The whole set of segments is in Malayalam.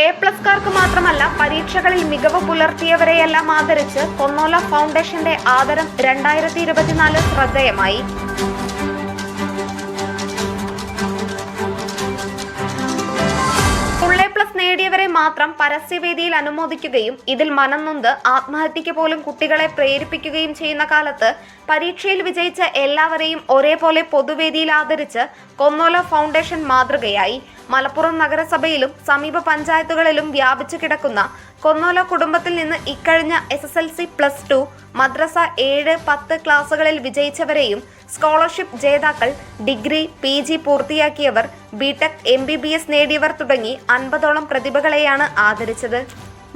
എ+കാർക്ക് മാത്രമല്ല പരീക്ഷകളിൽ മികവ് പുലർത്തിയവരെയെല്ലാം ആദരിച്ച് കൊന്നോല ഫൗണ്ടേഷന്റെ ആദരം 2024 ശ്രദ്ധേയമായി. നേടിയവരെ മാത്രം പരസ്യവേദിയിൽ അനുമോദിക്കുകയും ഇതിൽ മനംനൊന്ത് ആത്മഹത്യയ്ക്ക് പോലും കുട്ടികളെ പ്രേരിപ്പിക്കുകയും ചെയ്യുന്ന കാലത്ത് പരീക്ഷയിൽ വിജയിച്ച എല്ലാവരെയും ഒരേപോലെ പൊതുവേദിയിൽ ആദരിച്ച് കൊന്നോല ഫൗണ്ടേഷൻ മാതൃകയായി. മലപ്പുറം നഗരസഭയിലും സമീപ പഞ്ചായത്തുകളിലും വ്യാപിച്ചു കിടക്കുന്ന കൊന്നോല കുടുംബത്തിൽ നിന്ന് ഇക്കഴിഞ്ഞ SSLC +2 മദ്രസ 7, 10 ക്ലാസുകളിൽ വിജയിച്ചവരെയും സ്കോളർഷിപ്പ് ജേതാക്കൾ, ഡിഗ്രി, PG പൂർത്തിയാക്കിയവർ, BTech, MBBS നേടിയവർ തുടങ്ങി 50ഓളം പ്രതിഭകളെയാണ് ആദരിച്ചത്.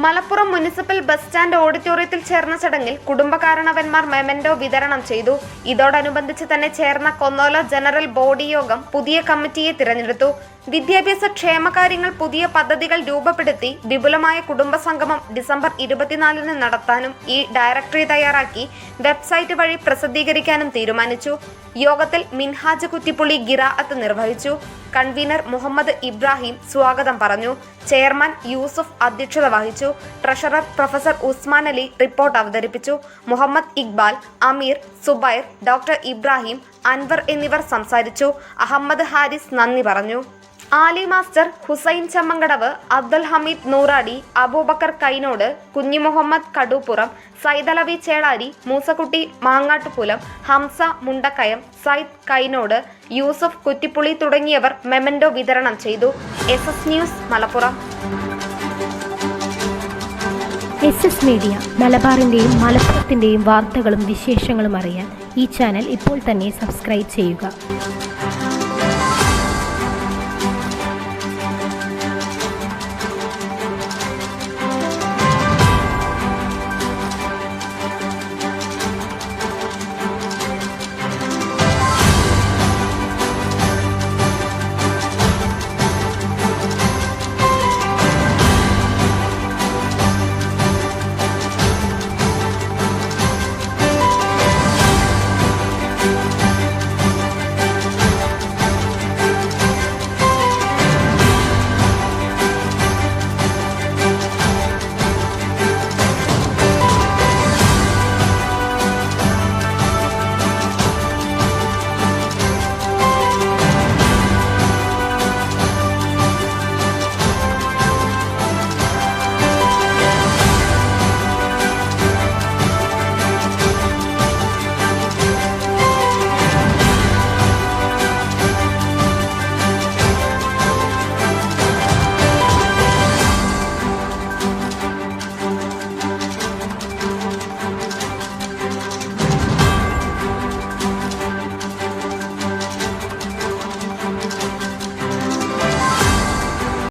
മലപ്പുറം മുനിസിപ്പൽ ബസ് സ്റ്റാൻഡ് ഓഡിറ്റോറിയത്തിൽ ചേർന്ന ചടങ്ങിൽ കുടുംബകാരണവന്മാർ മെമന്റോ വിതരണം ചെയ്തു. ഇതോടനുബന്ധിച്ച് തന്നെ ചേർന്ന കൊന്നോല ജനറൽ ബോഡി യോഗം പുതിയ കമ്മിറ്റിയെ തിരഞ്ഞെടുത്തു. വിദ്യാഭ്യാസ ക്ഷേമകാര്യങ്ങൾ പുതിയ പദ്ധതികൾ രൂപപ്പെടുത്തി വിപുലമായ കുടുംബസംഗമം ഡിസംബർ 24-ന് നടത്താനും ഈ ഡയറക്ടറി തയ്യാറാക്കി വെബ്സൈറ്റ് വഴി പ്രസിദ്ധീകരിക്കാനും തീരുമാനിച്ചു. യോഗത്തിൽ മിൻഹാജ് കുറ്റിപ്പുള്ളി ഖിറാഅത്ത് നിർവഹിച്ചു. കൺവീനർ മുഹമ്മദ് ഇബ്രാഹിം സ്വാഗതം പറഞ്ഞു. ചെയർമാൻ യൂസുഫ് അധ്യക്ഷത വഹിച്ചു. Treasurer professor Usman Ali report അവതരിപ്പിച്ചു. മുഹമ്മദ് ഇക്ബാൽ, അമീർ, സുബൈർ, ഡോക്ടർ ഇബ്രാഹിം, അൻവർ എന്നിവർ സംസാരിച്ചു. അഹമ്മദ് ഹാരിസ് നന്ദി പറഞ്ഞു. ആലി മാസ്റ്റർ, ഹുസൈൻ ചമ്മങ്കടവ്, അബ്ദുൽ ഹമീദ് നൂറാടി, അബൂബക്കർ കൈനോട്, കുഞ്ഞി മുഹമ്മദ് കടൂപ്പുറം, സൈദലവി ചേളാരി, മൂസക്കുട്ടി മാങ്ങാട്ടുപുലം, ഹംസ മുണ്ടക്കയം, സൈദ് കൈനോട്, യൂസുഫ് കുറ്റിപ്പുളി തുടങ്ങിയവർ മെമന്റോ വിതരണം ചെയ്തു. SS news Malappuram. SS media മലബാറിന്റെയും മലപ്പുറത്തിന്റെയും വാർത്തകളും വിശേഷങ്ങളും അറിയാൻ ഈ ചാനൽ ഇപ്പോൾ തന്നെ സബ്സ്ക്രൈബ് ചെയ്യുക.